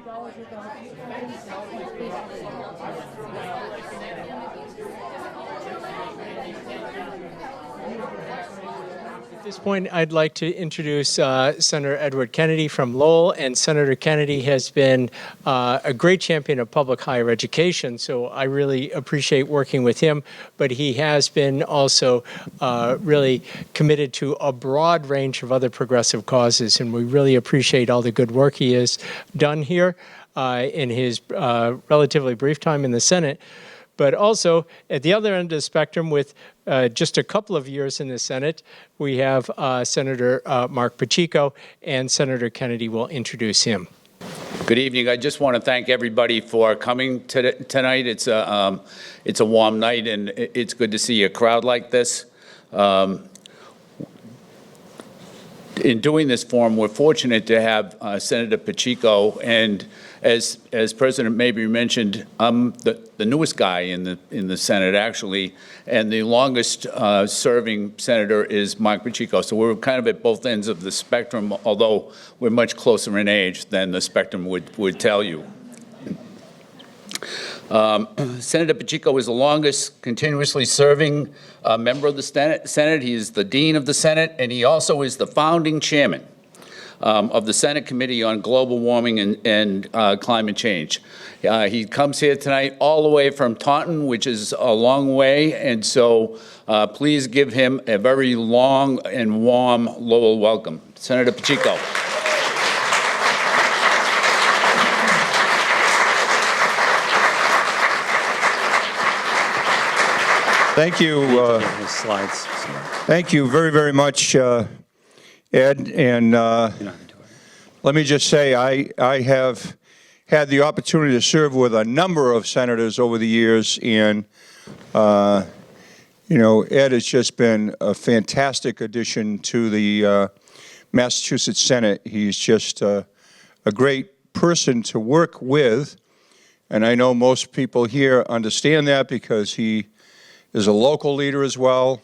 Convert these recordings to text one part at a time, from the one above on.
At this point, I'd like to introduce Senator Edward Kennedy from Lowell, and Senator Kennedy has been a great champion of public higher education, so I really appreciate working with him, but he has been also really committed to a broad range of other progressive causes, and we really appreciate all the good work he has done here in his relatively brief time in the Senate. But also, at the other end of the spectrum, with just a couple of years in the Senate, we have Senator Marc Pacheco, and Senator Kennedy will introduce him. Good evening. I just want to thank everybody for coming tonight. It's a warm night, and it's good to see a crowd like this. In doing this forum, we're fortunate to have Senator Pacheco, and as President Mabry mentioned, I'm the newest guy in the Senate, actually, and the longest serving senator is Marc Pacheco. So we're kind of at both ends of the spectrum, although we're much closer in age than the spectrum would tell you. Senator Pacheco is the longest continuously serving member of the Senate. He is the Dean of the Senate, and he also is the founding chairman of the Senate Committee on Global Warming and Climate Change. He comes here tonight all the way from Taunton, which is a long way, and so please give him a very long and warm Lowell welcome. Senator Pacheco. Thank you. Slides. Thank you very, very much, Ed. And let me just say, I have had the opportunity to serve with a number of senators over the years, and Ed has just been a fantastic addition to the Massachusetts Senate. He's just a great person to work with, and I know most people here understand that because he is a local leader as well.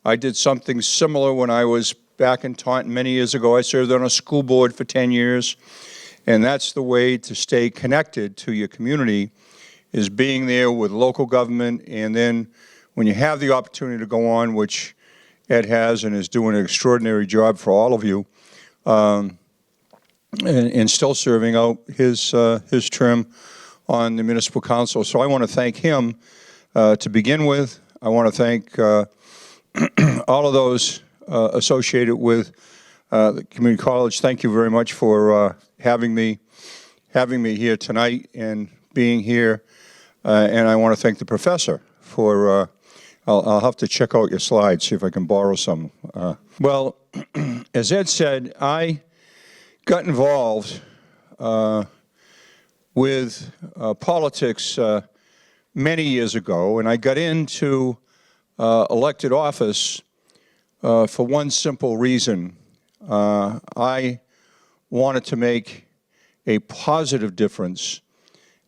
I did something similar when I was back in Taunton many years ago. I served on a school board for 10 years, and that's the way to stay connected to your community, is being there with local government, and then when you have the opportunity to go on, which Ed has and is doing an extraordinary job for all of you, and still serving out his term on the municipal council. So I want to thank him to begin with. I want to thank all of those associated with the community college. Thank you very much for having me here tonight and being here. And I want to thank the professor for. I'll have to check out your slides, see if I can borrow some. Well, as Ed said, I got involved with politics many years ago, and I got into elected office for one simple reason. I wanted to make a positive difference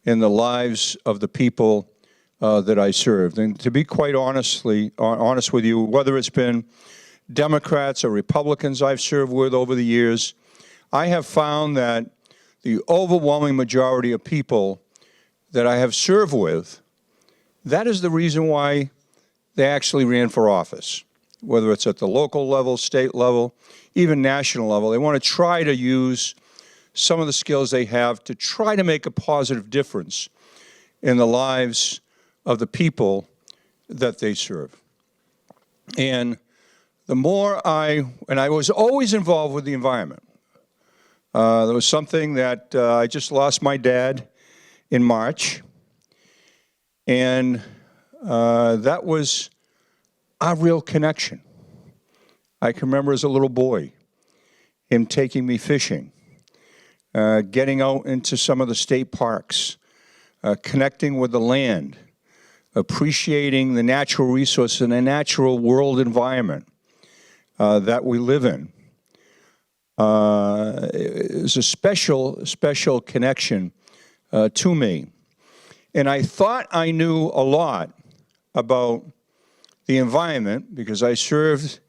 in the lives of the people that I served. And to be quite honest with you, whether it's been Democrats or Republicans I've served with over the years, I have found that the overwhelming majority of people that I have served with, that is the reason why they actually ran for office, whether it's at the local level, state level, even national level. They want to try to use some of the skills they have to try to make a positive difference in the lives of the people that they serve. And the more I was always involved with the environment. There was something that I just lost my dad in March. And that was our real connection. I can remember as a little boy, him taking me fishing, getting out into some of the state parks, connecting with the land, appreciating the natural resources and the natural world environment that we live in. It's a special connection to me. And I thought I knew a lot about the environment because I served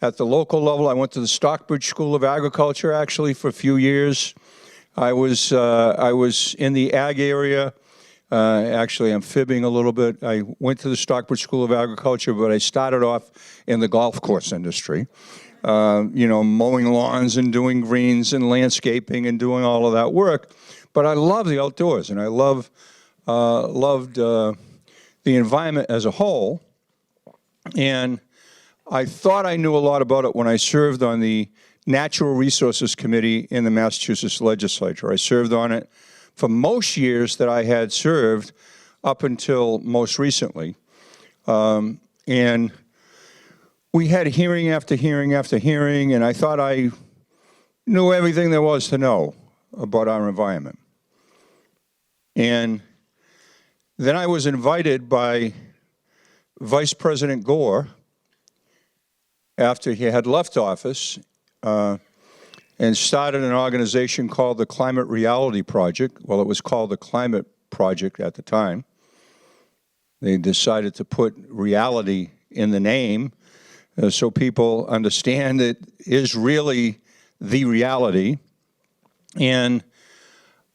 at the local level. I went to the Stockbridge School of Agriculture, actually, for a few years. I was in the ag area. Actually, I'm fibbing a little bit. I went to the Stockbridge School of Agriculture, but I started off in the golf course industry. Mowing lawns and doing greens and landscaping and doing all of that work. But I love the outdoors, and I loved the environment as a whole. And I thought I knew a lot about it when I served on the Natural Resources Committee in the Massachusetts legislature. I served on it for most years that I had served up until most recently. And we had hearing after hearing after hearing, and I thought I knew everything there was to know about our environment. And then I was invited by Vice President Gore, after he had left office, and started an organization called the Climate Reality Project. Well, it was called the Climate Project at the time. They decided to put reality in the name so people understand it is really the reality. And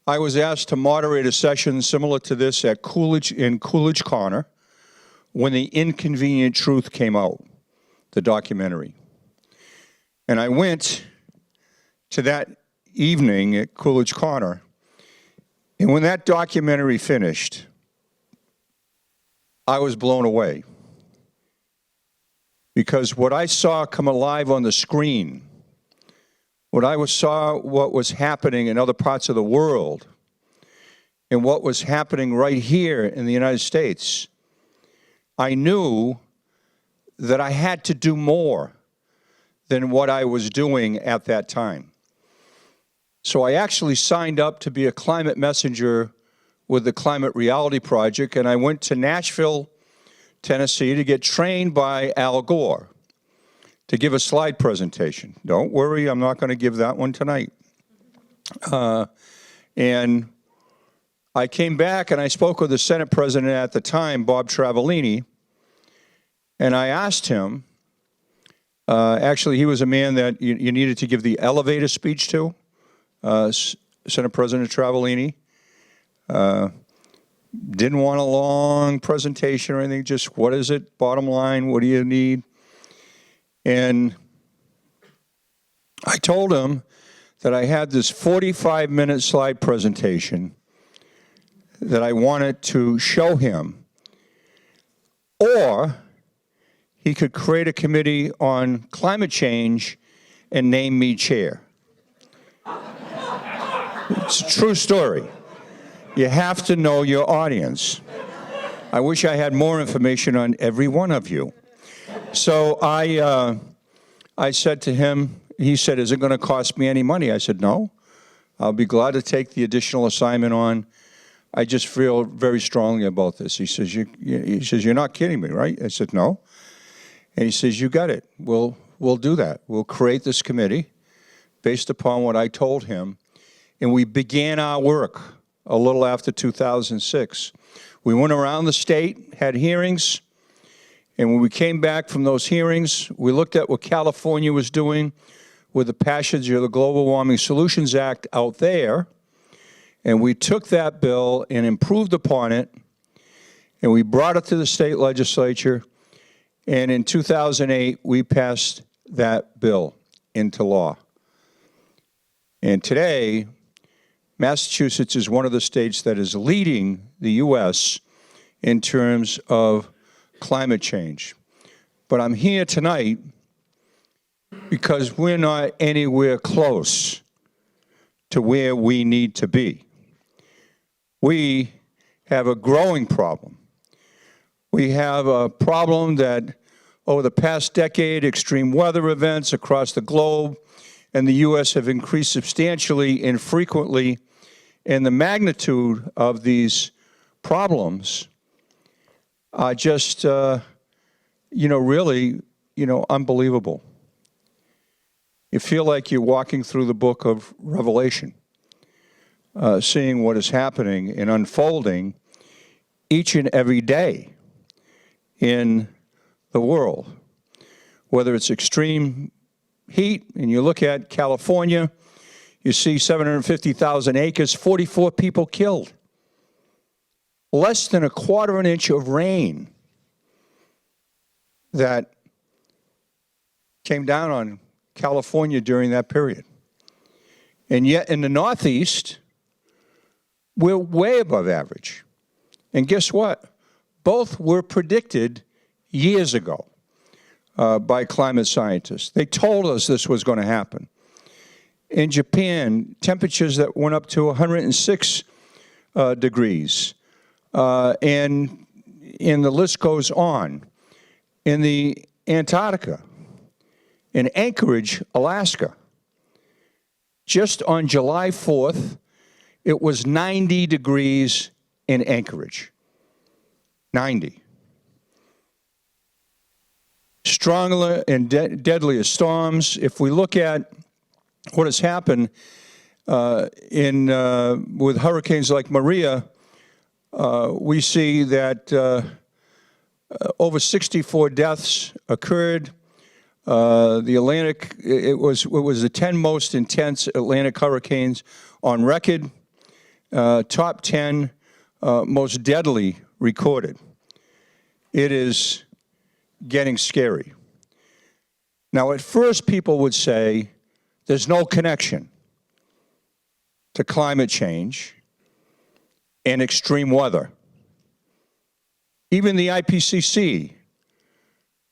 I was asked to moderate a session similar to this at Coolidge Corner when The Inconvenient Truth came out, the documentary. And I went to that evening at Coolidge Corner, and when that documentary finished, I was blown away. Because what I saw come alive on the screen, saw what was happening in other parts of the world, and what was happening right here in the United States, I knew that I had to do more than what I was doing at that time. So I actually signed up to be a climate messenger with the Climate Reality Project, and I went to Nashville, Tennessee, to get trained by Al Gore to give a slide presentation. Don't worry, I'm not going to give that one tonight. And I came back and I spoke with the Senate President at the time, Bob Travellini, and I asked him, actually he was a man that you needed to give the elevator speech to, Senate President Travellini. Didn't want a long presentation or anything, just what is it, bottom line, what do you need? And I told him that I had this 45-minute slide presentation that I wanted to show him, or he could create a committee on climate change and name me chair. It's a true story. You have to know your audience. I wish I had more information on every one of you. So I said to him, he said, is it going to cost me any money? I said, no. I'll be glad to take the additional assignment on. I just feel very strongly about this. He says, you're not kidding me, right? I said, no. And he says, you got it. We'll do that. We'll create this committee based upon what I told him. And we began our work a little after 2006. We went around the state, had hearings, and when we came back from those hearings, we looked at what California was doing with the passage of the Global Warming Solutions Act out there, and we took that bill and improved upon it, and we brought it to the state legislature, and in 2008, we passed that bill into law. And today, Massachusetts is one of the states that is leading the U.S. in terms of climate change. But I'm here tonight because we're not anywhere close to where we need to be. We have a growing problem. We have a problem that over the past decade, extreme weather events across the globe and the U.S. have increased substantially and frequently, and the magnitude of these problems are just, really, unbelievable. You feel like you're walking through the book of Revelation, seeing what is happening and unfolding each and every day in the world, whether it's extreme heat, and you look at California, You see 750,000 acres, 44 people killed. Less than a quarter of an inch of rain that came down on California during that period. And yet in the Northeast, we're way above average. And guess what? Both were predicted years ago by climate scientists. They told us this was going to happen. In Japan, temperatures that went up to 106 degrees. And the list goes on. In the Antarctica, in Anchorage, Alaska, just on July 4th, it was 90 degrees in Anchorage. 90. Stronger and deadlier storms. If we look at what has happened with hurricanes like Maria, we see that over 64 deaths occurred. The Atlantic, it was the 10 most intense Atlantic hurricanes on record. Top 10 most deadly recorded. It is getting scary. Now, at first, people would say there's no connection to climate change and extreme weather. Even the IPCC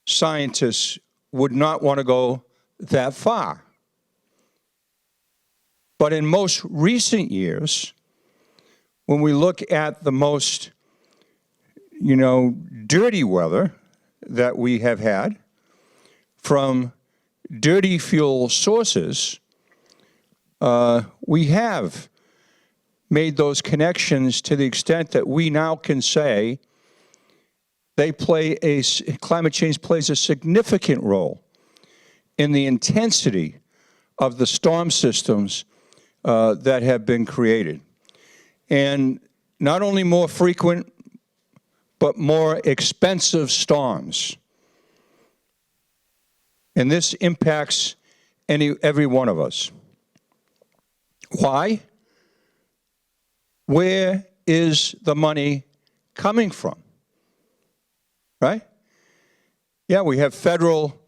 scientists would not want to go that far. But in most recent years, when we look at the most, dirty weather that we have had from dirty fuel sources, we have made those connections to the extent that we now can say climate change plays a significant role in the intensity of the storm systems that have been created. And not only more frequent, but more expensive storms. And this impacts every one of us. Why? Where is the money coming from? Right? Yeah, we have federal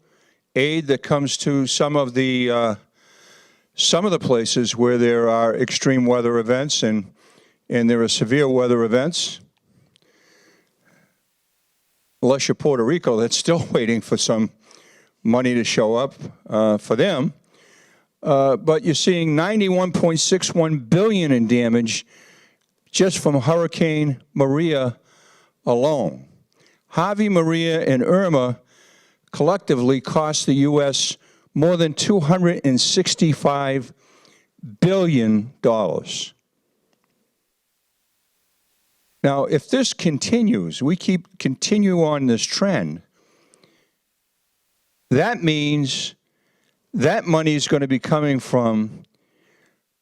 aid that comes to some of the places where there are extreme weather events and there are severe weather events. Unless you're Puerto Rico, that's still waiting for some money to show up for them. But you're seeing $91.61 billion in damage just from Hurricane Maria alone. Harvey, Maria, and Irma collectively cost the U.S. more than $265 billion. Now, if this continues, we continue on this trend, that means that money is going to be coming from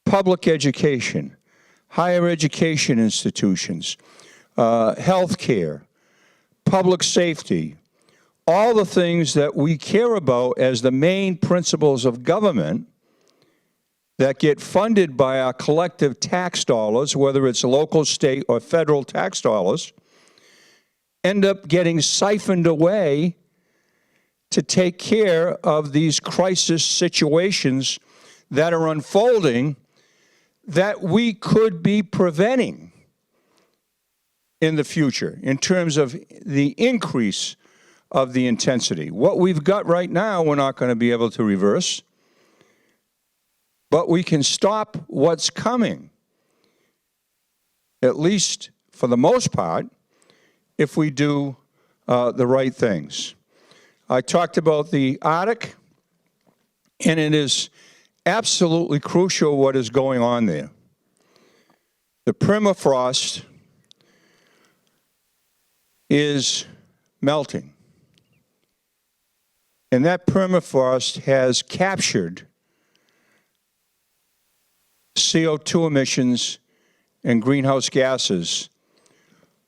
public education, higher education institutions, health care, public safety, all the things that we care about as the main principles of government that get funded by our collective tax dollars, whether it's local, state, or federal tax dollars, end up getting siphoned away to take care of these crisis situations that are unfolding that we could be preventing in the future in terms of the increase of the intensity. What we've got right now, we're not going to be able to reverse, but we can stop what's coming, at least for the most part, if we do the right things. I talked about the Arctic, and it is absolutely crucial what is going on there. The permafrost is melting. And that permafrost has captured CO2 emissions and greenhouse gases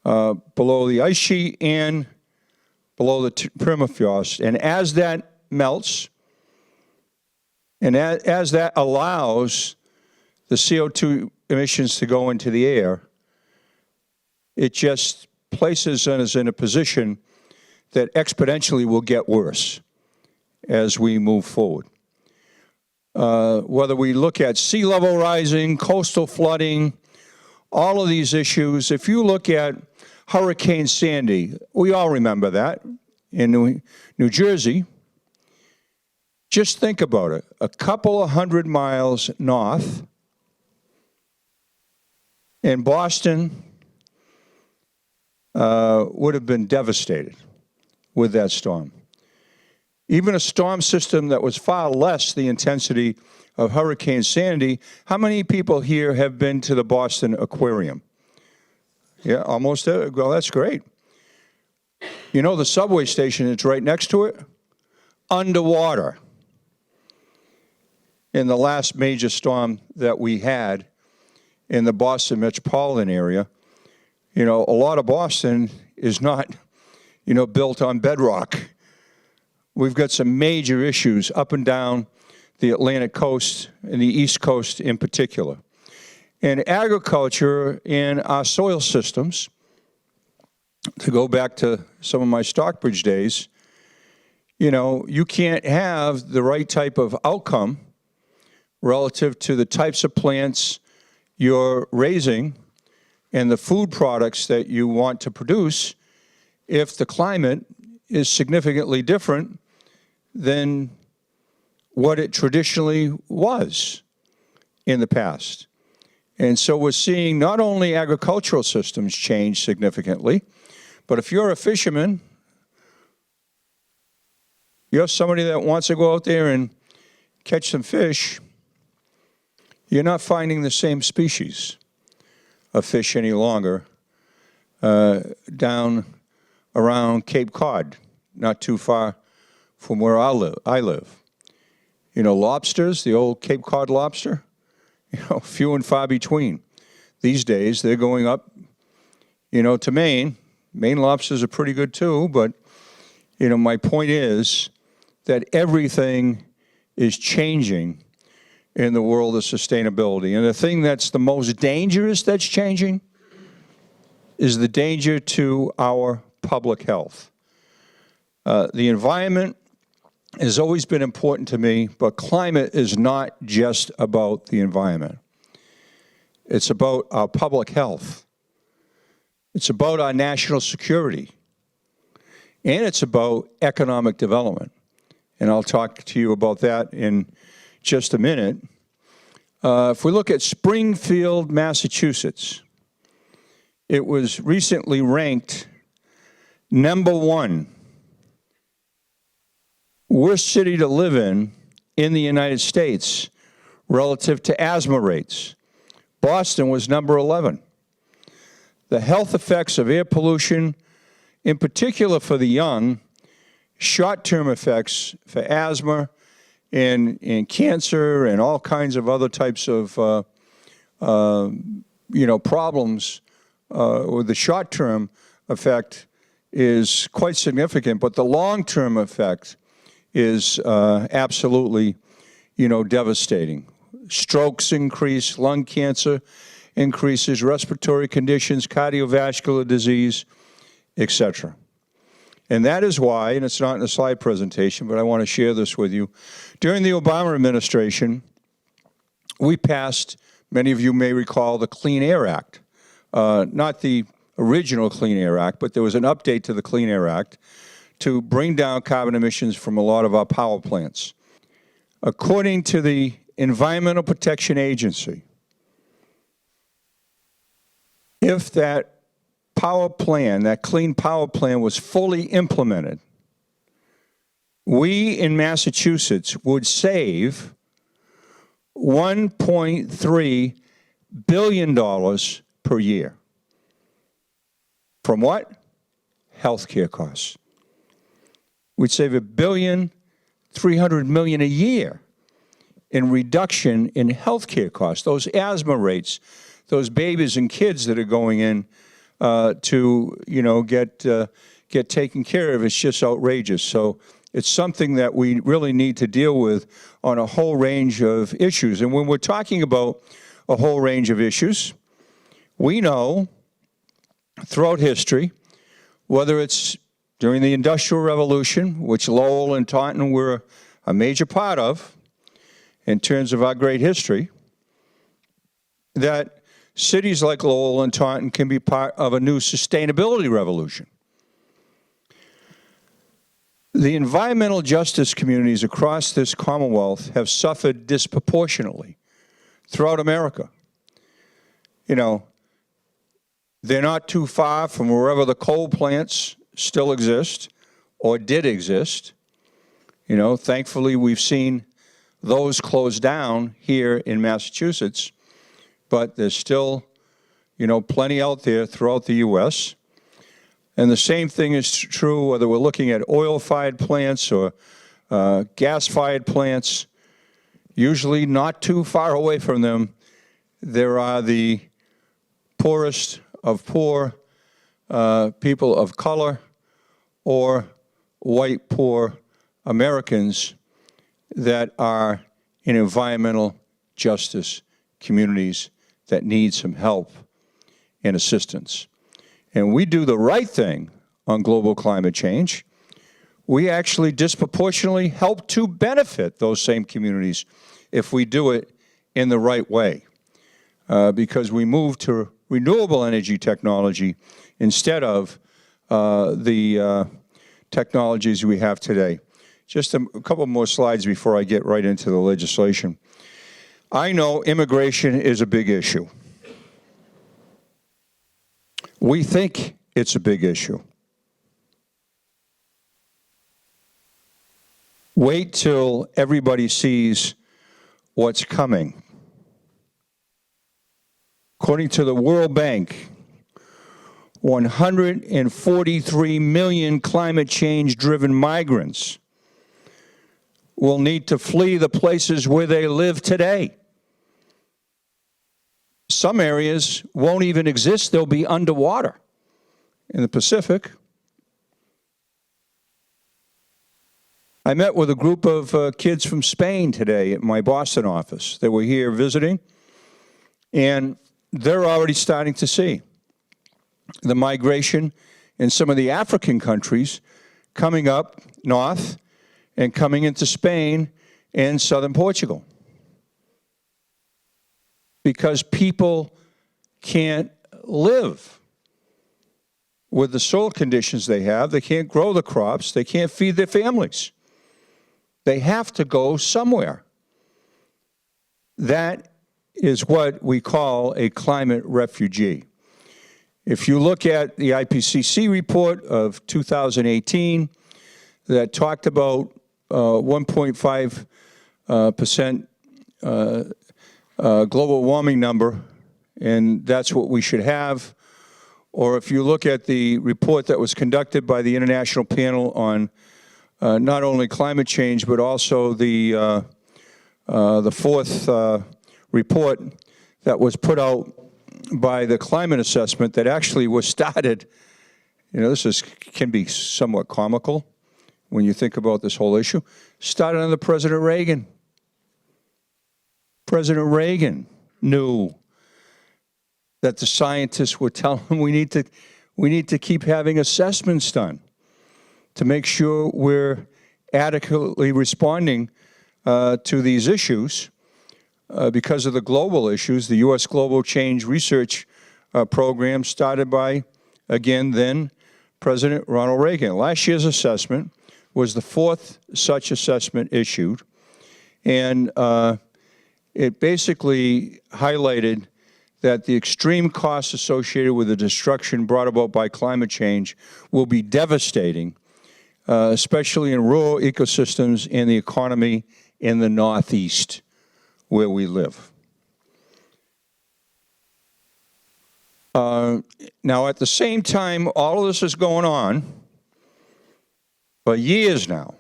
below the ice sheet and below the permafrost. And as that melts, and as that allows the CO2 emissions to go into the air, it just places us in a position that exponentially will get worse as we move forward. Whether we look at sea level rising, coastal flooding, all of these issues, if you look at Hurricane Sandy, we all remember that in New Jersey. Just think about it. A couple of 100 miles north, and Boston would have been devastated with that storm. Even a storm system that was far less the intensity of Hurricane Sandy. How many people here have been to the Boston Aquarium? Yeah, almost. Well, that's great. You know the subway station that's right next to it? Underwater. In the last major storm that we had in the Boston metropolitan area, you know, a lot of Boston is not, you know, built on bedrock. We've got some major issues up and down the Atlantic coast and the East Coast in particular. And agriculture and our soil systems, to go back to some of my Stockbridge days, you know, you can't have the right type of outcome relative to the types of plants you're raising and the food products that you want to produce if the climate is significantly different than what it traditionally was in the past. And so we're seeing not only agricultural systems change significantly, but if you're a fisherman, you're somebody that wants to go out there and catch some fish, you're not finding the same species of fish any longer down around Cape Cod, not too far from where I live. You know, lobsters, the old Cape Cod lobster, you know, few and far between. These days, they're going up, you know, to Maine. Maine lobsters are pretty good too, but, you know, my point is that everything is changing in the world of sustainability. And the thing that's the most dangerous that's changing is the danger to our public health. The environment has always been important to me, but climate is not just about the environment. It's about our public health. It's about our national security. And it's about economic development. And I'll talk to you about that in just a minute. If we look at Springfield, Massachusetts, it was recently ranked #1 worst city to live in the United States relative to asthma rates. Boston was number 11. The health effects of air pollution, in particular for the young, short-term effects for asthma and cancer and all kinds of other types of problems with the short-term effect is quite significant, but the long-term effect is absolutely, devastating. Strokes increase, lung cancer increases, respiratory conditions, cardiovascular disease, etc. And that is why, and it's not in the slide presentation, but I want to share this with you. During the Obama administration, we passed, many of you may recall, the Clean Air Act. Not the original Clean Air Act, but there was an update to the Clean Air Act to bring down carbon emissions from a lot of our power plants. According to the Environmental Protection Agency, if that power plan, that clean power plan was fully implemented, we in Massachusetts would save $1.3 billion per year. From what? Healthcare costs. We'd save $1.3 billion a year in reduction in healthcare costs. Those asthma rates, those babies and kids that are going in to get taken care of, it's just outrageous. So it's something that we really need to deal with on a whole range of issues. And when we're talking about a whole range of issues. We know throughout history, whether it's during the Industrial Revolution, which Lowell and Taunton were a major part of in terms of our great history, that cities like Lowell and Taunton can be part of a new sustainability revolution. The environmental justice communities across this Commonwealth have suffered disproportionately throughout America. You know, they're not too far from wherever the coal plants still exist or did exist. You know, thankfully we've seen those close down here in Massachusetts, but there's still, you know, plenty out there throughout the U.S. And the same thing is true whether we're looking at oil-fired plants or gas-fired plants. Usually not too far away from them, there are the poorest of poor, people of color, or white poor Americans that are in environmental justice communities that need some help and assistance. And we do the right thing on global climate change. We actually disproportionately help to benefit those same communities if we do it in the right way, because we move to renewable energy technology instead of the technologies we have today. Just a couple more slides before I get right into the legislation. I know immigration is a big issue. We think it's a big issue. Wait till everybody sees what's coming. According to the World Bank, 143 million climate change-driven migrants will need to flee the places where they live today. Some areas won't even exist. They'll be underwater in the Pacific. I met with a group of kids from Spain today at my Boston office. They were here visiting, and they're already starting to see the migration in some of the African countries coming up north and coming into Spain and southern Portugal. Because people can't live with the soil conditions they have. They can't grow the crops. They can't feed their families. They have to go somewhere. That is what we call a climate refugee. If you look at the IPCC report of 2018 that talked about 1.5% global warming number, and that's what we should have. Or if you look at the report that was conducted by the International Panel on not only climate change, but also the fourth report that was put out by the climate assessment that actually was started. You know, can be somewhat comical when you think about this whole issue. Started under President Reagan. President Reagan knew that the scientists were telling him we need to keep having assessments done to make sure we're adequately responding to these issues because of the global issues. The U.S. Global Change Research Program started by, again, then President Ronald Reagan. Last year's assessment was the fourth such assessment issued, and it basically highlighted that the extreme costs associated with the destruction brought about by climate change will be devastating, especially in rural ecosystems and the economy in the Northeast where we live. Now, at the same time, all of this is going on for years now,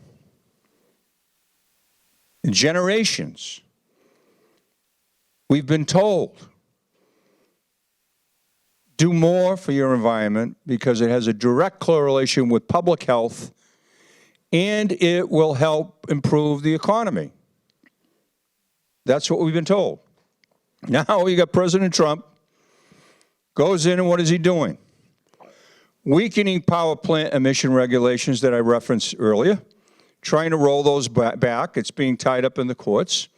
generations. We've been told, do more for your environment because it has a direct correlation with public health and it will help improve the economy. That's what we've been told. Now you got President Trump, goes in, and what is he doing? Weakening power plant emission regulations that I referenced earlier, trying to roll those back. It's being tied up in the courts.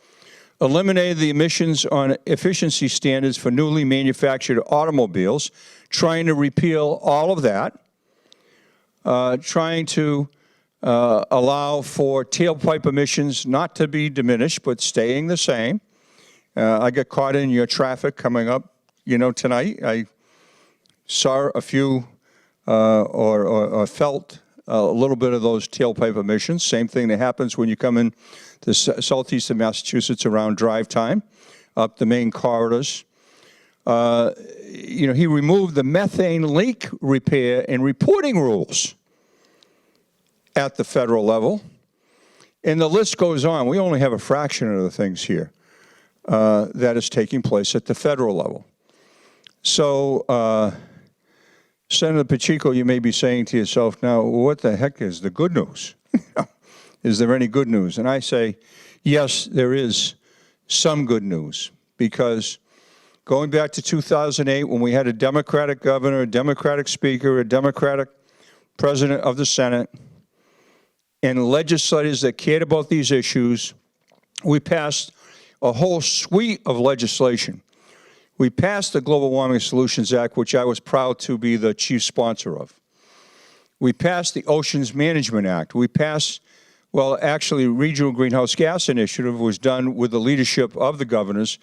Eliminated the emissions on efficiency standards for newly manufactured automobiles, trying to repeal all of that, trying to allow for tailpipe emissions not to be diminished, but staying the same. I got caught in your traffic coming up, tonight. I saw a few or felt a little bit of those tailpipe emissions. Same thing that happens when you come in to southeast of Massachusetts around drive time, up the main corridors. He removed the methane leak repair and reporting rules at the federal level. And the list goes on. We only have a fraction of the things here that is taking place at the federal level. So, Senator Pacheco, you may be saying to yourself, now, what the heck is the good news? Is there any good news? And I say, yes, there is some good news, because going back to 2008, when we had a Democratic governor, a Democratic speaker, a Democratic president of the Senate, and legislators that cared about these issues, we passed a whole suite of legislation. We passed the Global Warming Solutions Act, which I was proud to be the chief sponsor of. We passed the Oceans Management Act. We passed, Regional Greenhouse Gas Initiative was done with the leadership of the governors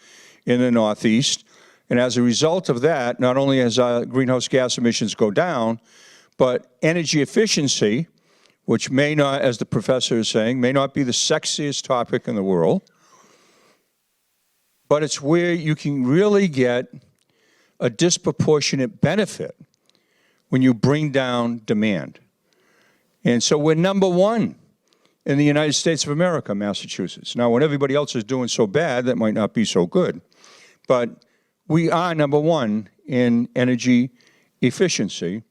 in the Northeast. And as a result of that, not only has greenhouse gas emissions go down, but energy efficiency, which may not, as the professor is saying, may not be the sexiest topic in the world, but it's where you can really get a disproportionate benefit when you bring down demand. And so we're number one in the United States of America, Massachusetts. Now, when everybody else is doing so bad, that might not be so good. But we are number one in energy efficiency.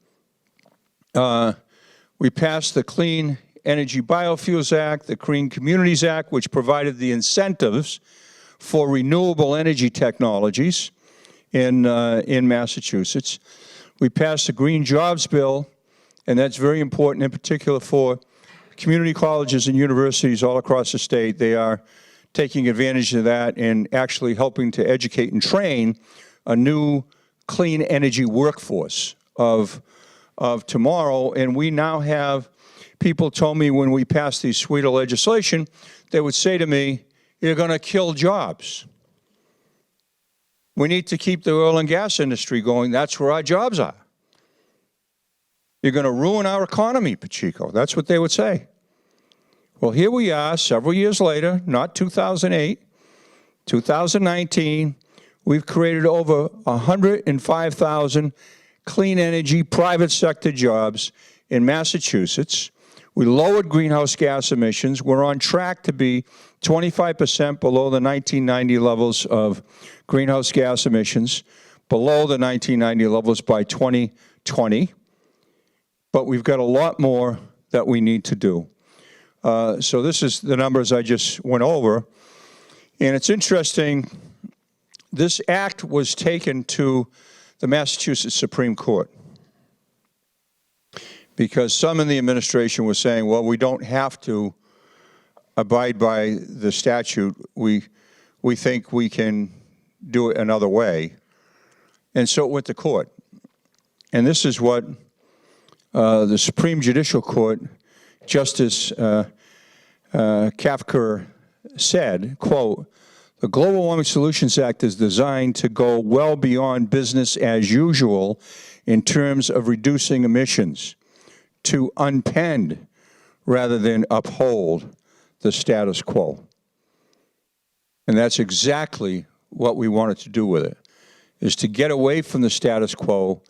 We passed the Clean Energy Biofuels Act, the Clean Communities Act, which provided the incentives for renewable energy technologies in Massachusetts. We passed the Green Jobs Bill, and that's very important, in particular for community colleges and universities all across the state. They are taking advantage of that and actually helping to educate and train a new clean energy workforce of tomorrow. And we now have, people told me when we passed these suite of legislation, they would say to me, you're going to kill jobs. We need to keep the oil and gas industry going. That's where our jobs are. You're going to ruin our economy, Pacheco. That's what they would say. Well, here we are several years later, not 2008, 2019. We've created over 105,000 clean energy private sector jobs in Massachusetts. We lowered greenhouse gas emissions. We're on track to be 25% below the 1990 levels of greenhouse gas emissions, below the 1990 levels by 2020. But we've got a lot more that we need to do. So this is the numbers I just went over. And it's interesting, this act was taken to the Massachusetts Supreme Court, because some in the administration were saying, well, we don't have to abide by the statute. We think we can do it another way. And so it went to court. And this is what the Supreme Judicial Court, Justice Kafker said, quote, the Global Warming Solutions Act is designed to go well beyond business as usual in terms of reducing emissions, to unpend rather than uphold the status quo. And that's exactly what we wanted to do with it, is to get away from the status quo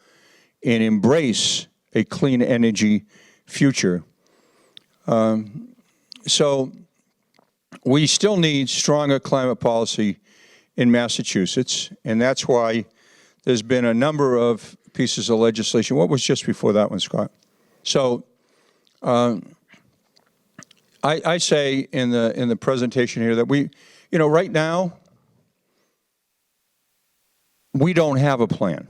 and embrace a clean energy future. So we still need stronger climate policy in Massachusetts, and that's why there's been a number of pieces of legislation. What was just before that one, Scott? So I say in the presentation here that we, right now, we don't have a plan.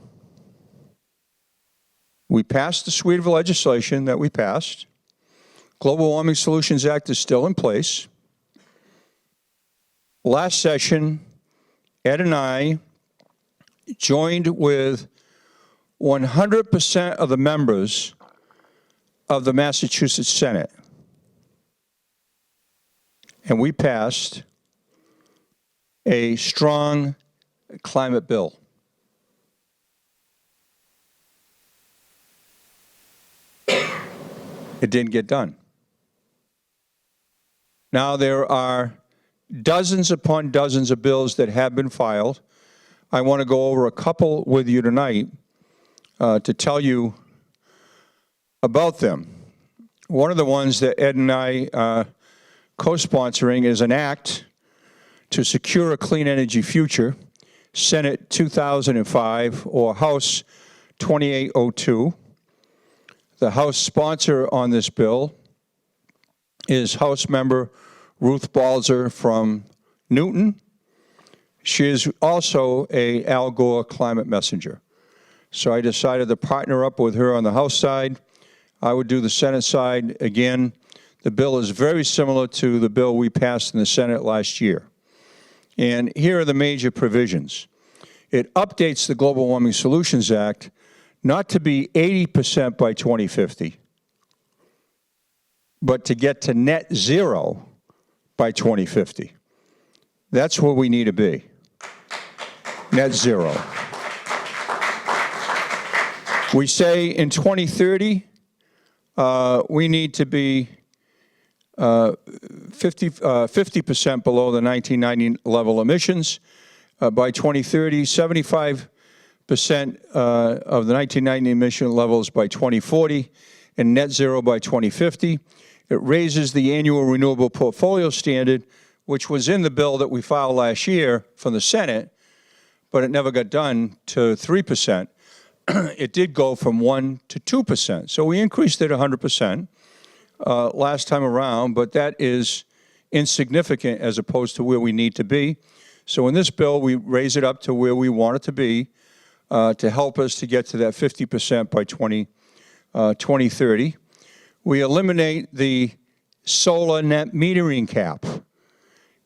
We passed the suite of legislation that we passed. Global Warming Solutions Act is still in place. Last session, Ed and I joined with 100% of the members of the Massachusetts Senate. And we passed a strong climate bill. It didn't get done. Now there are dozens upon dozens of bills that have been filed. I want to go over a couple with you tonight to tell you about them. One of the ones that Ed and I co-sponsoring is an act to secure a clean energy future, Senate 2005 or House 2802. The House sponsor on this bill is House member Ruth Balzer from Newton. She is also a Al Gore climate messenger. So I decided to partner up with her on the House side. I would do the Senate side. Again, the bill is very similar to the bill we passed in the Senate last year. And here are the major provisions. It updates the Global Warming Solutions Act not to be 80% by 2050, but to get to net zero by 2050. That's where we need to be, net zero. We say in 2030, we need to be 50% below the 1990 level emissions. By 2030, 75% of the 1990 emission levels by 2040, and net zero by 2050. It raises the annual renewable portfolio standard, which was in the bill that we filed last year from the Senate, but it never got done, to 3%. It did go from 1% to 2%. So we increased it 100% last time around, but that is insignificant as opposed to where we need to be. So in this bill, we raise it up to where we want it to be to help us to get to that 50% by 2030. We eliminate the solar net metering cap.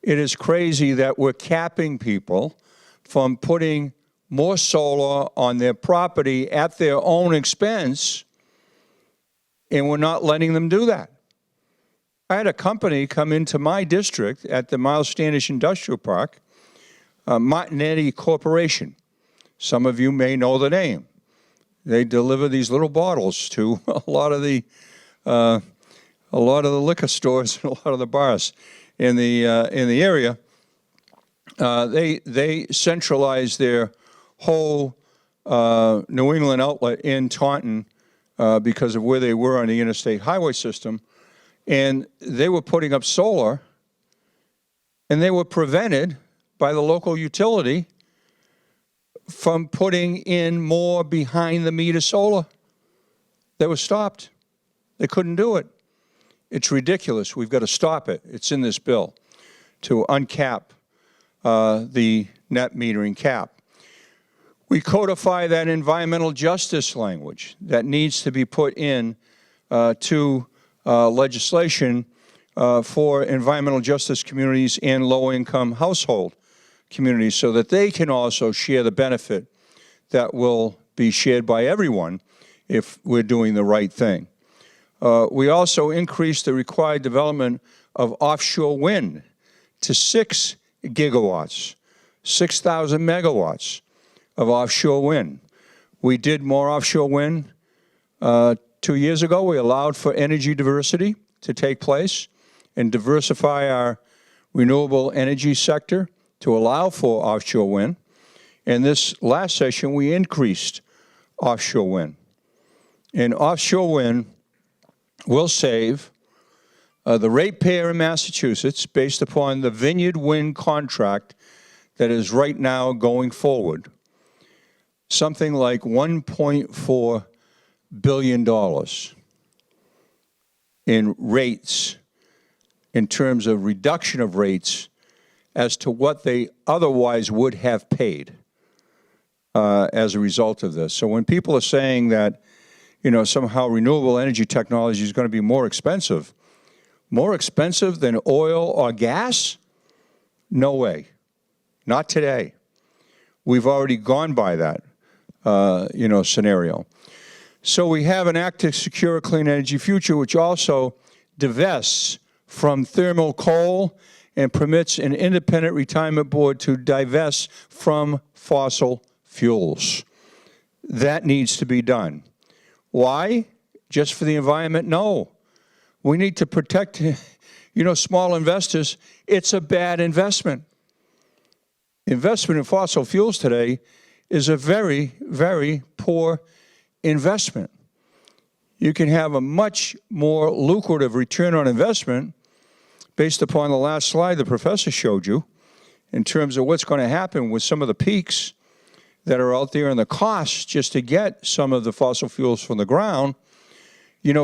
It is crazy that we're capping people from putting more solar on their property at their own expense, and we're not letting them do that. I had a company come into my district at the Miles Standish Industrial Park, Martinetti Corporation. Some of you may know the name. They deliver these little bottles to a lot of the liquor stores and a lot of the bars in the area. They centralized their whole New England outlet in Taunton because of where they were on the interstate highway system, and they were putting up solar, and they were prevented by the local utility from putting in more behind-the-meter solar. They were stopped. They couldn't do it. It's ridiculous. We've got to stop it. It's in this bill to uncap the net metering cap. We codify that environmental justice language that needs to be put in to legislation for environmental justice communities and low-income household communities so that they can also share the benefit that will be shared by everyone if we're doing the right thing. We also increased the required development of offshore wind to 6 gigawatts, 6,000 megawatts of offshore wind. We did more offshore wind 2 years ago. We allowed for energy diversity to take place and diversify our renewable energy sector to allow for offshore wind. And this last session, we increased offshore wind. And offshore wind will save the ratepayer in Massachusetts, based upon the Vineyard Wind contract that is right now going forward, something like $1.4 billion in rates, in terms of reduction of rates as to what they otherwise would have paid. as a result of this. So when people are saying that, somehow renewable energy technology is going to be more expensive than oil or gas, no way. Not today. We've already gone by that, scenario. So we have an act to secure a clean energy future, which also divests from thermal coal and permits an independent retirement board to divest from fossil fuels. That needs to be done. Why? Just for the environment? No. We need to protect, small investors. It's a bad investment. Investment in fossil fuels today is a very, very poor investment. You can have a much more lucrative return on investment based upon the last slide the professor showed you in terms of what's going to happen with some of the peaks that are out there and the costs just to get some of the fossil fuels from the ground,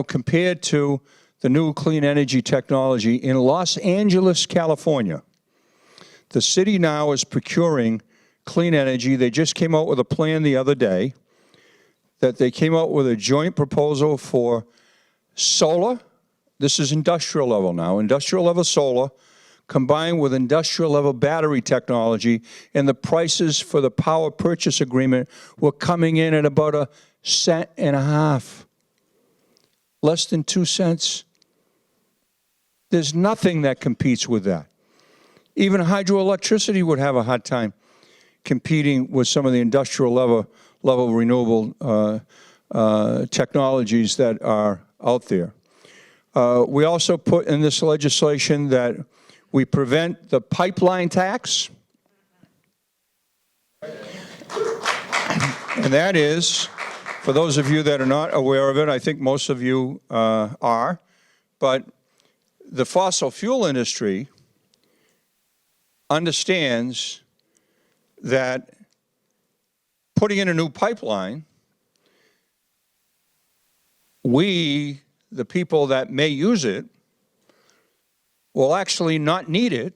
compared to the new clean energy technology in Los Angeles, California. The city now is procuring clean energy. They just came out with a plan the other day that they came out with a joint proposal for solar. This is industrial level now, industrial level solar, combined with industrial level battery technology, and the prices for the power purchase agreement were coming in at about $1.50 cents, less than 2 cents. There's nothing that competes with that. Even hydroelectricity would have a hard time competing with some of the industrial level renewable technologies that are out there. We also put in this legislation that we prevent the pipeline tax. And that is, for those of you that are not aware of it, I think most of you are, but the fossil fuel industry understands that putting in a new pipeline, we, the people that may use it, will actually not need it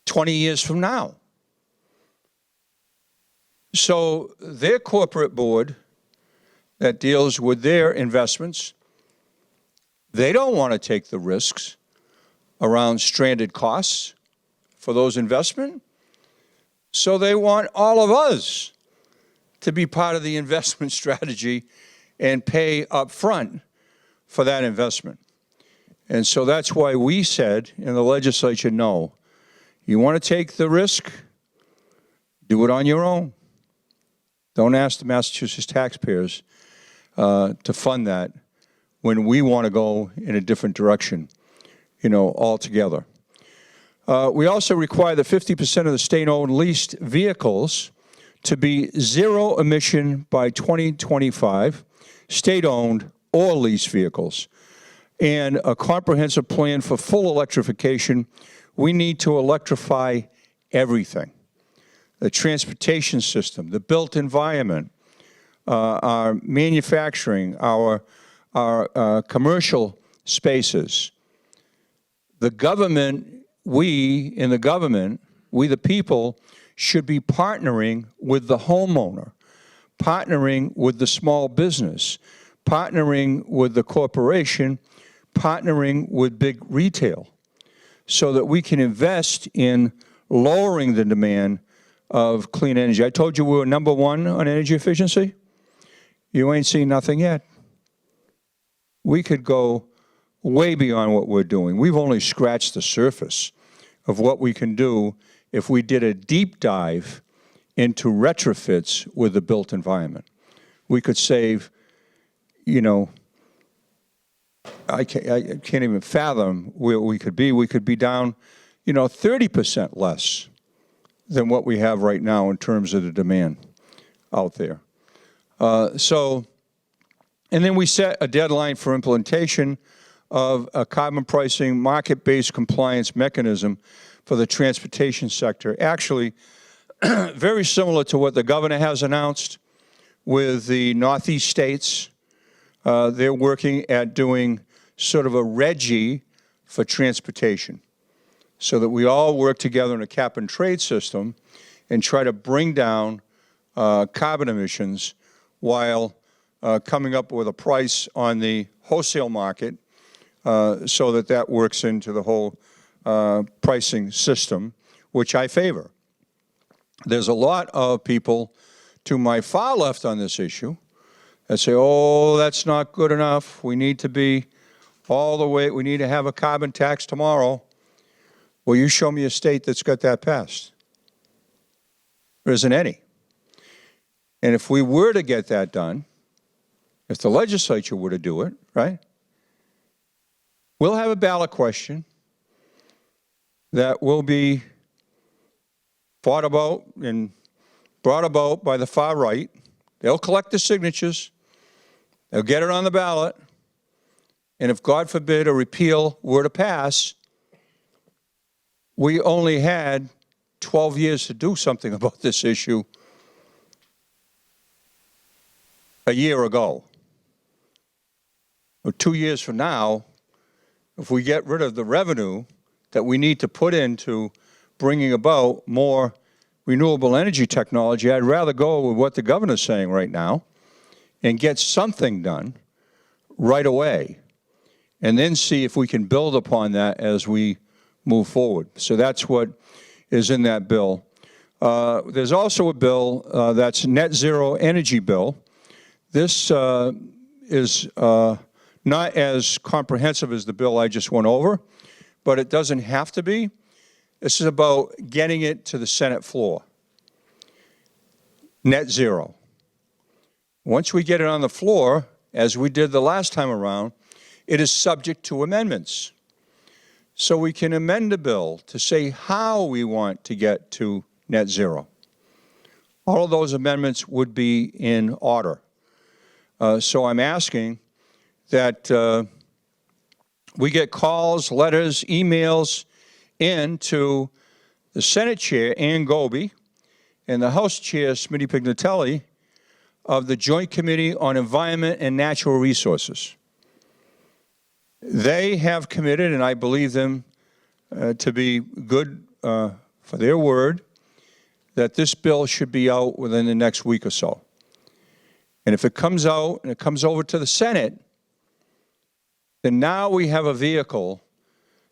20 years from now. So their corporate board that deals with their investments, they don't want to take the risks around stranded costs for those investments. So they want all of us to be part of the investment strategy and pay up front for that investment. And so that's why we said in the legislature, no, you want to take the risk, do it on your own. Don't ask the Massachusetts taxpayers to fund that when we want to go in a different direction, altogether. We also require that 50% of the state-owned leased vehicles to be zero emission by 2025, state-owned or leased vehicles, and a comprehensive plan for full electrification. We need to electrify everything. The transportation system, the built environment, our manufacturing, our commercial spaces. The government, we the people, should be partnering with the homeowner, partnering with the small business, partnering with the corporation, partnering with big retail, so that we can invest in lowering the demand of clean energy. I told you we were number one on energy efficiency. You ain't seen nothing yet. We could go way beyond what we're doing. We've only scratched the surface of what we can do if we did a deep dive into retrofits with the built environment. We could save, I can't even fathom where we could be. We could be down, 30% less than what we have right now in terms of the demand out there. And then we set a deadline for implementation of a carbon pricing market-based compliance mechanism for the transportation sector. Actually, very similar to what the governor has announced with the Northeast states. They're working at doing sort of a RGGI for transportation so that we all work together in a cap and trade system and try to bring down carbon emissions while coming up with a price on the wholesale market so that that works into the whole pricing system, which I favor. There's a lot of people to my far left on this issue that say, oh, that's not good enough. We need to be all the way, we need to have a carbon tax tomorrow. Well, you show me a state that's got that passed. There isn't any. And if we were to get that done, if the legislature were to do it, right, we'll have a ballot question that will be fought about and brought about by the far right. They'll collect the signatures. They'll get it on the ballot. And if, God forbid, a repeal were to pass, we only had 12 years to do something about this issue a year ago. Or 2 years from now, if we get rid of the revenue that we need to put into bringing about more renewable energy technology, I'd rather go with what the governor's saying right now and get something done right away, and then see if we can build upon that as we move forward. So that's what is in that bill. There's also a bill that's net zero energy bill. This is not as comprehensive as the bill I just went over, but it doesn't have to be. This is about getting it to the Senate floor. Net zero. Once we get it on the floor, as we did the last time around, it is subject to amendments. So we can amend the bill to say how we want to get to net zero. All of those amendments would be in order. So I'm asking that we get calls, letters, emails into the Senate Chair, Ann Goby, and the House Chair, Smitty Pignatelli, of the Joint Committee on Environment and Natural Resources. They have committed, and I believe them to be good for their word, that this bill should be out within the next week or so. And if it comes out and it comes over to the Senate, then now we have a vehicle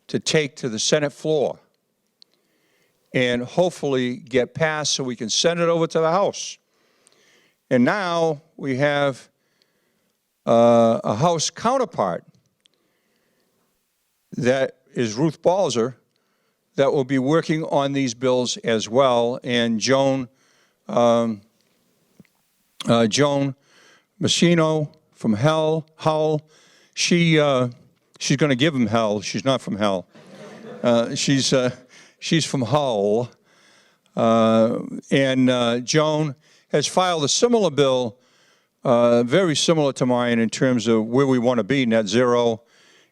to take to the Senate floor and hopefully get passed so we can send it over to the House. And now we have a House counterpart that is Ruth Balzer that will be working on these bills as well. And Joan Machino from Hull, she's going to give him hell. She's not from hell. She's from Hull. And Joan has filed a similar bill, very similar to mine in terms of where we want to be, net zero,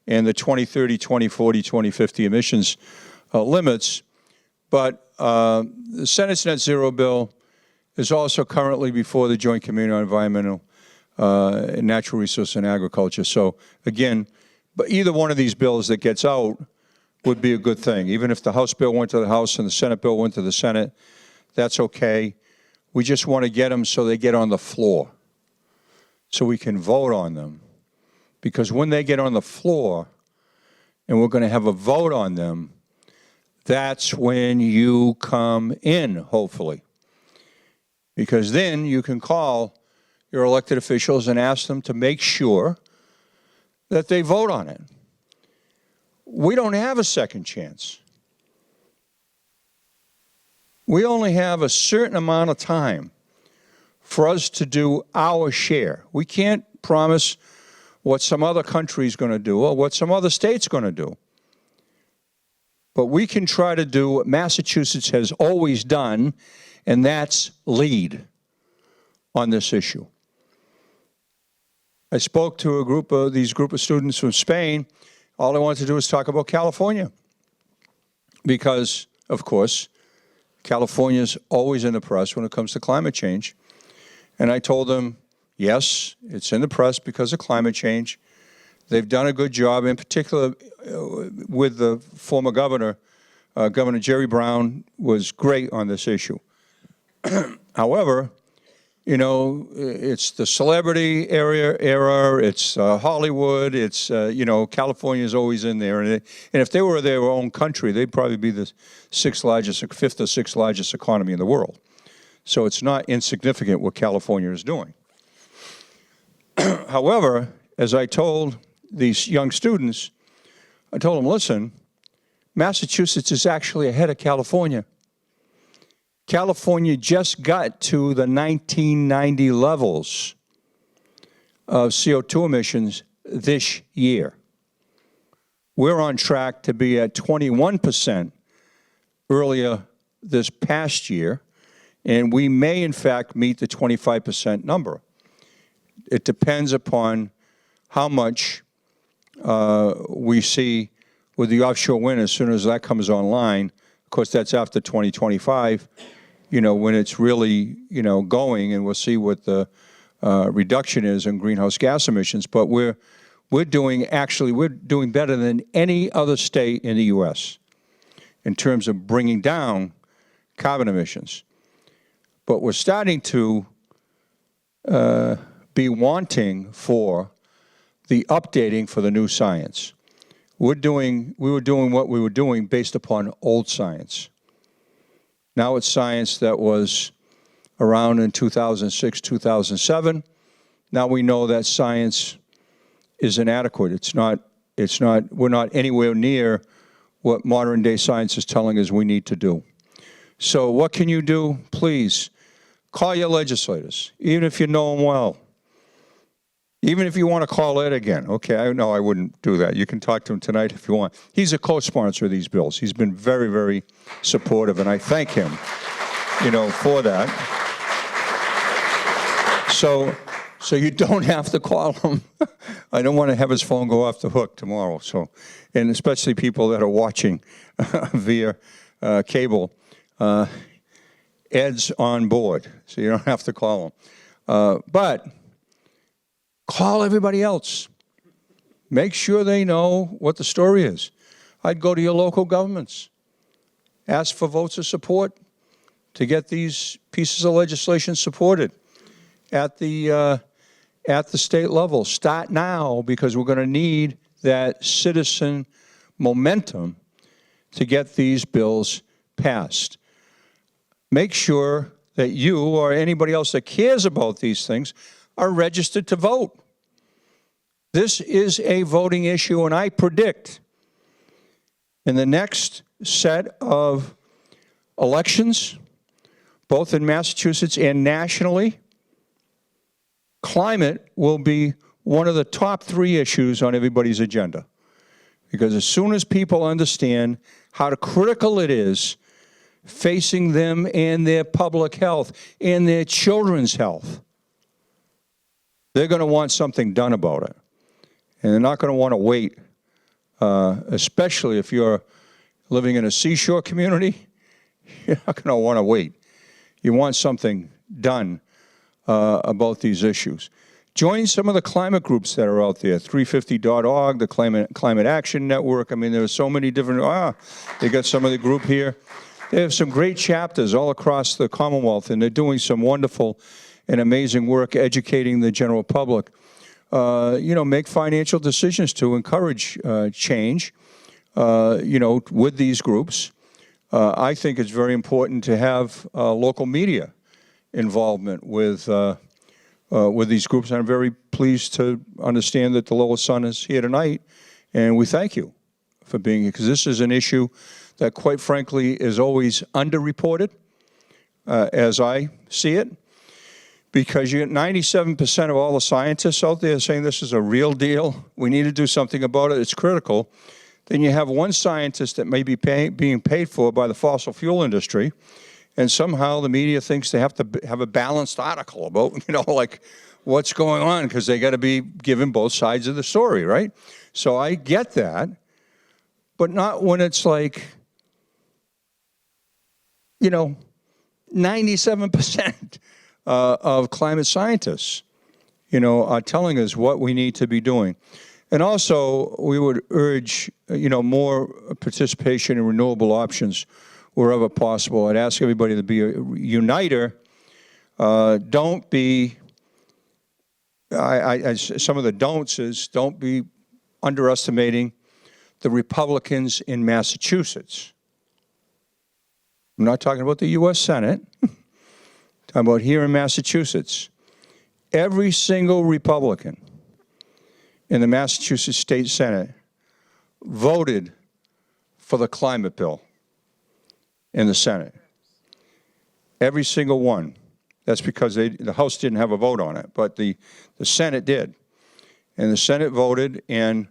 and the 2030, 2040, 2050 emissions limits. But the Senate's net zero bill is also currently before the Joint Committee on Environmental and Natural Resources and Agriculture. So again, but either one of these bills that gets out would be a good thing. Even if the House bill went to the House and the Senate bill went to the Senate, that's okay. We just want to get them so they get on the floor, so we can vote on them. Because when they get on the floor and we're going to have a vote on them, that's when you come in, hopefully. Because then you can call your elected officials and ask them to make sure that they vote on it. We don't have a second chance. We only have a certain amount of time for us to do our share. We can't promise what some other country's going to do or what some other state's going to do. But we can try to do what Massachusetts has always done, and that's lead on this issue. I spoke to these group of students from Spain. All they wanted to do was talk about California. Because, of course, California's always in the press when it comes to climate change. And I told them, yes, it's in the press because of climate change. They've done a good job, in particular with the former governor. Governor Jerry Brown was great on this issue. However, you know, it's the celebrity era, it's Hollywood, it's, you know, California's always in there. And if they were their own country, they'd probably be the fifth or sixth largest economy in the world. So it's not insignificant what California is doing. However, as I told these young students, I told them, listen, Massachusetts is actually ahead of California. California just got to the 1990 levels of CO2 emissions this year. We're on track to be at 21% earlier this past year, and we may, in fact, meet the 25% number. It depends upon how much we see with the offshore wind as soon as that comes online. Of course, that's after 2025, you know, when it's really, you know, going, and we'll see what the reduction is in greenhouse gas emissions. But we're doing better than any other state in the U.S. in terms of bringing down carbon emissions. But we're starting to be wanting for the updating for the new science. We were doing what we were doing based upon old science. Now it's science that was around in 2006, 2007. Now we know that science is inadequate. We're not anywhere near what modern day science is telling us we need to do. So what can you do? Please, call your legislators, even if you know them well. Even if you want to call Ed again. Okay, I know I wouldn't do that. You can talk to him tonight if you want. He's a co-sponsor of these bills. He's been very, very supportive, and I thank him, you know, for that. So you don't have to call him. I don't want to have his phone go off the hook tomorrow. So, and especially people that are watching via cable. Ed's on board, so you don't have to call him. But call everybody else. Make sure they know what the story is. I'd go to your local governments. Ask for votes of support to get these pieces of legislation supported at the state level. Start now, because we're going to need that citizen momentum to get these bills passed. Make sure that you or anybody else that cares about these things are registered to vote. This is a voting issue, and I predict in the next set of elections, both in Massachusetts and nationally, climate will be one of the top 3 issues on everybody's agenda. Because as soon as people understand how critical it is facing them and their public health and their children's health, they're going to want something done about it. And they're not going to want to wait, especially if you're living in a seashore community. You're not going to want to wait. You want something done about these issues. Join some of the climate groups that are out there, 350.org, the Climate Action Network. I mean, there are so many different, they got some of the group here. They have some great chapters all across the Commonwealth, and they're doing some wonderful and amazing work educating the general public. You know, make financial decisions to encourage change, you know, with these groups. I think it's very important to have local media involvement with these groups. And I'm very pleased to understand that the Lowell Sun is here tonight, and we thank you for being here, because this is an issue that, quite frankly, is always underreported, as I see it. Because you get 97% of all the scientists out there saying this is a real deal, we need to do something about it, it's critical. Then you have one scientist that may be being paid for by the fossil fuel industry, and somehow the media thinks they have to have a balanced article about, you know, like what's going on, because they got to be given both sides of the story, right? So I get that, but not when it's like, you know, 97%. Of climate scientists, you know, are telling us what we need to be doing. And also, we would urge, you know, more participation in renewable options wherever possible. I'd ask everybody to be a uniter. Don't be, some of the don'ts is don't be underestimating the Republicans in Massachusetts. I'm not talking about the U.S. Senate. I'm talking about here in Massachusetts. Every single Republican in the Massachusetts State Senate voted for the climate bill in the Senate. Every single one. That's because the House didn't have a vote on it, but the Senate did. And the Senate voted, and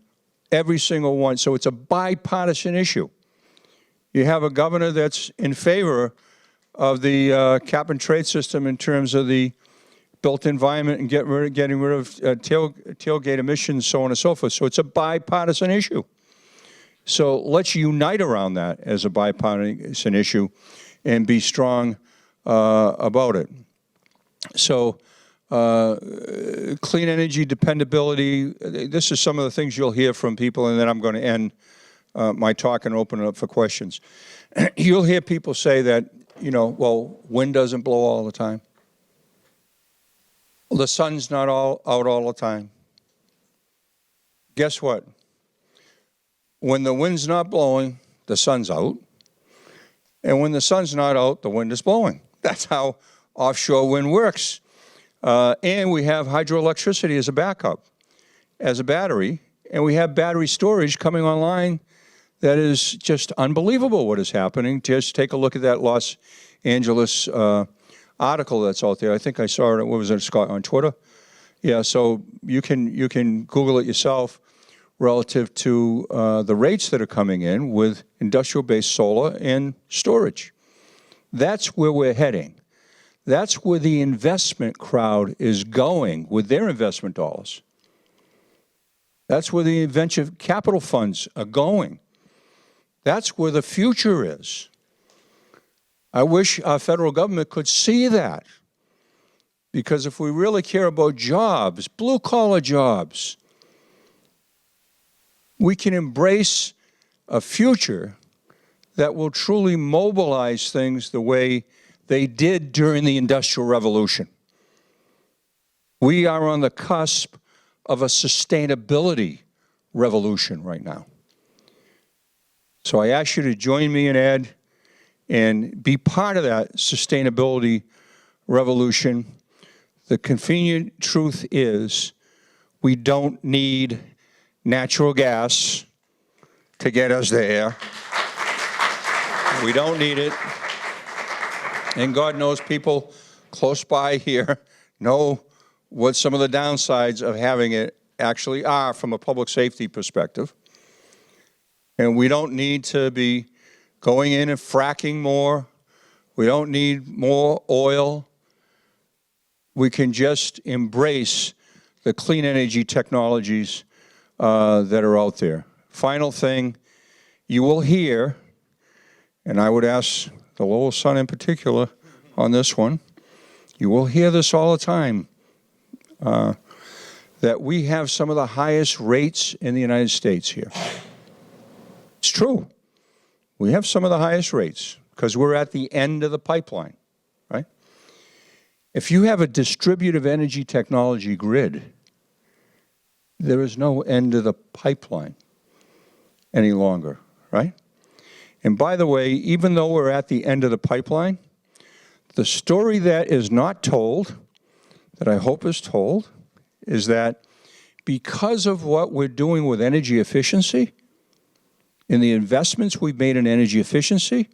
every single one. So it's a bipartisan issue. You have a governor that's in favor of the cap and trade system in terms of the built environment and getting rid of tailgate emissions, so on and so forth. So it's a bipartisan issue. So let's unite around that as a bipartisan issue and be strong about it. So clean energy dependability, this is some of the things you'll hear from people, and then I'm going to end my talk and open it up for questions. You'll hear people say that, well, wind doesn't blow all the time. The sun's not out all the time. Guess what? When the wind's not blowing, the sun's out. And when the sun's not out, the wind is blowing. That's how offshore wind works. And we have hydroelectricity as a backup, as a battery. And we have battery storage coming online that is just unbelievable what is happening. Just take a look at that Los Angeles article that's out there. I think I saw it, what was it, Scott, on Twitter? Yeah, so you can Google it yourself relative to the rates that are coming in with industrial-based solar and storage. That's where we're heading. That's where the investment crowd is going with their investment dollars. That's where the venture capital funds are going. That's where the future is. I wish our federal government could see that. Because if we really care about jobs, blue-collar jobs, we can embrace a future that will truly mobilize things the way they did during the Industrial Revolution. We are on the cusp of a sustainability revolution right now. So I ask you to join me and Ed and be part of that sustainability revolution. The convenient truth is we don't need natural gas to get us there. We don't need it. And God knows people close by here know what some of the downsides of having it actually are from a public safety perspective. And we don't need to be going in and fracking more. We don't need more oil. We can just embrace the clean energy technologies that are out there. Final thing, you will hear, and I would ask the Lowell Sun in particular on this one, you will hear this all the time, that we have some of the highest rates in the United States here. It's true. We have some of the highest rates because we're at the end of the pipeline, right? If you have a distributive energy technology grid, there is no end of the pipeline any longer, right? And by the way, even though we're at the end of the pipeline, the story that is not told, that I hope is told, is that because of what we're doing with energy efficiency, in the investments we've made in energy efficiency,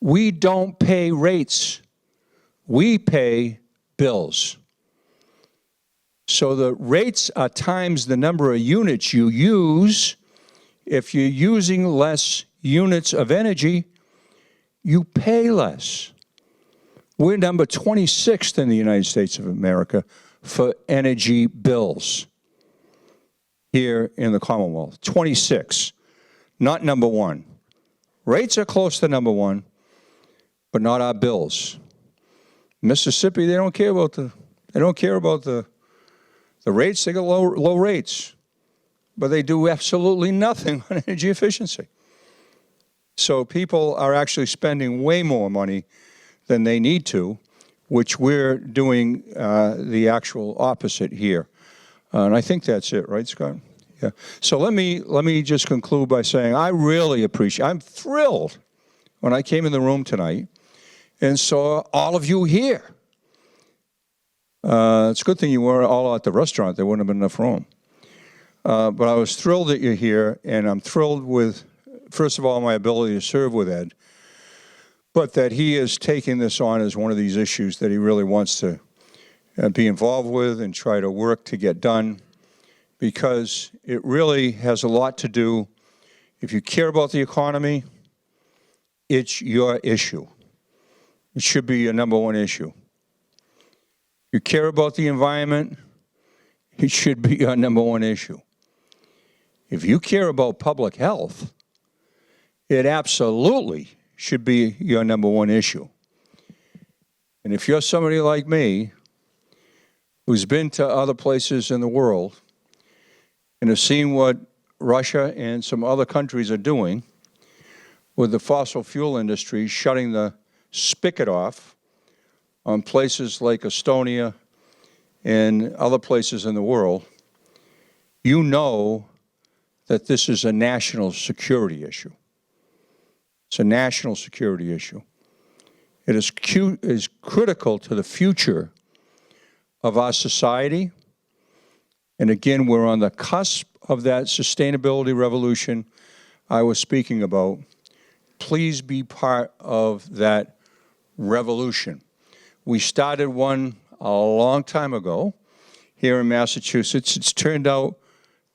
we don't pay rates, we pay bills. So the rates are times the number of units you use. If you're using less units of energy, you pay less. We're number 26th in the United States of America for energy bills here in the Commonwealth, 26, not number one. Rates are close to number one, but not our bills. Mississippi, they don't care about the rates. They got low rates, but they do absolutely nothing on energy efficiency. So people are actually spending way more money than they need to, which we're doing the actual opposite here. And I think that's it, right, Scott? Yeah. So let me just conclude by saying I really appreciate, I'm thrilled when I came in the room tonight and saw all of you here. It's a good thing you weren't all at the restaurant. There wouldn't have been enough room. But I was thrilled that you're here, and I'm thrilled with, first of all, my ability to serve with Ed, but that he is taking this on as one of these issues that he really wants to be involved with and try to work to get done, because it really has a lot to do, if you care about the economy, it's your issue. It should be your number one issue. If you care about the environment, it should be your number one issue. If you care about public health, it absolutely should be your number one issue. And if you're somebody like me, who's been to other places in the world and have seen what Russia and some other countries are doing with the fossil fuel industry, shutting the spigot off on places like Estonia and other places in the world, you know that this is a national security issue. It's a national security issue. It is critical to the future of our society. And again, we're on the cusp of that sustainability revolution I was speaking about. Please be part of that revolution. We started one a long time ago here in Massachusetts. It's turned out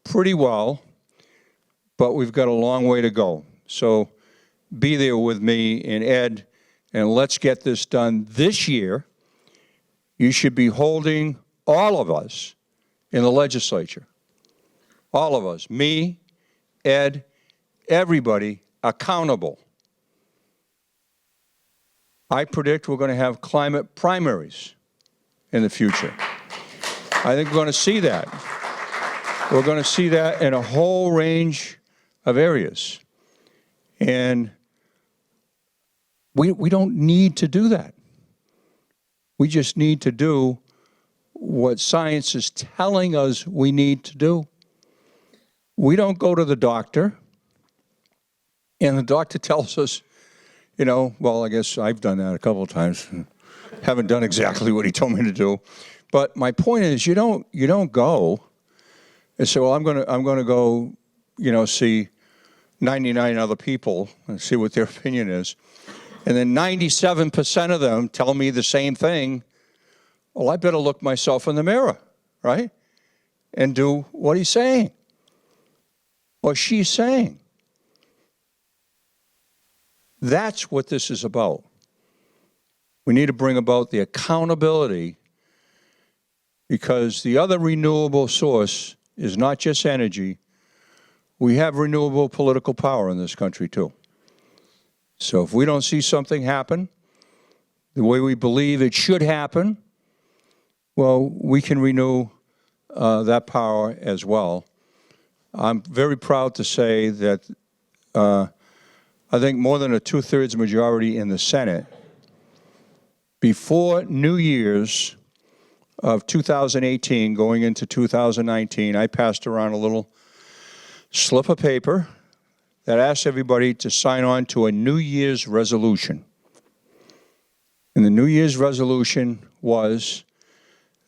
pretty well, but we've got a long way to go. So be there with me and Ed, and let's get this done this year. You should be holding all of us in the legislature, all of us, me, Ed, everybody, accountable. I predict we're going to have climate primaries in the future. I think we're going to see that. We're going to see that in a whole range of areas. And we don't need to do that. We just need to do what science is telling us we need to do. We don't go to the doctor, and the doctor tells us, you know, well, I guess I've done that a couple of times. Haven't done exactly what he told me to do. But my point is, you don't go and say, well, I'm gonna go, you know, see 99 other people and see what their opinion is. And then 97% of them tell me the same thing. Well, I better look myself in the mirror, right? And do what he's saying or she's saying. That's what this is about. We need to bring about the accountability, because the other renewable source is not just energy. We have renewable political power in this country too. So if we don't see something happen the way we believe it should happen, well, we can renew that power as well. I'm very proud to say that I think more than a two-thirds majority in the Senate, before New Year's of 2018, going into 2019, I passed around a little slip of paper that asked everybody to sign on to a New Year's resolution. And the New Year's resolution was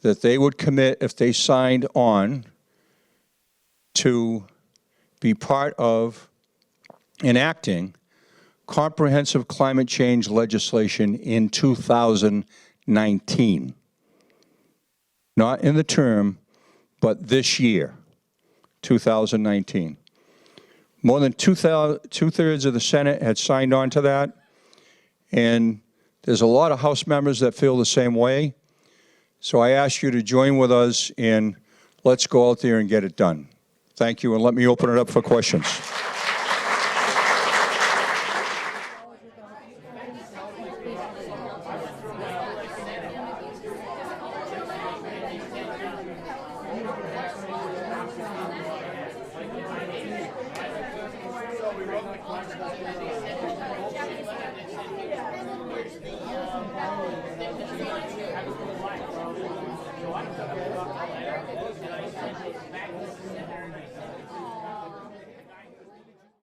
that they would commit, if they signed on, to be part of enacting comprehensive climate change legislation in 2019. Not in the term, but this year, 2019. More than two-thirds of the Senate had signed on to that, and there's a lot of House members that feel the same way. So I ask you to join with us, and let's go out there and get it done. Thank you, and let me open it up for questions. Thank you.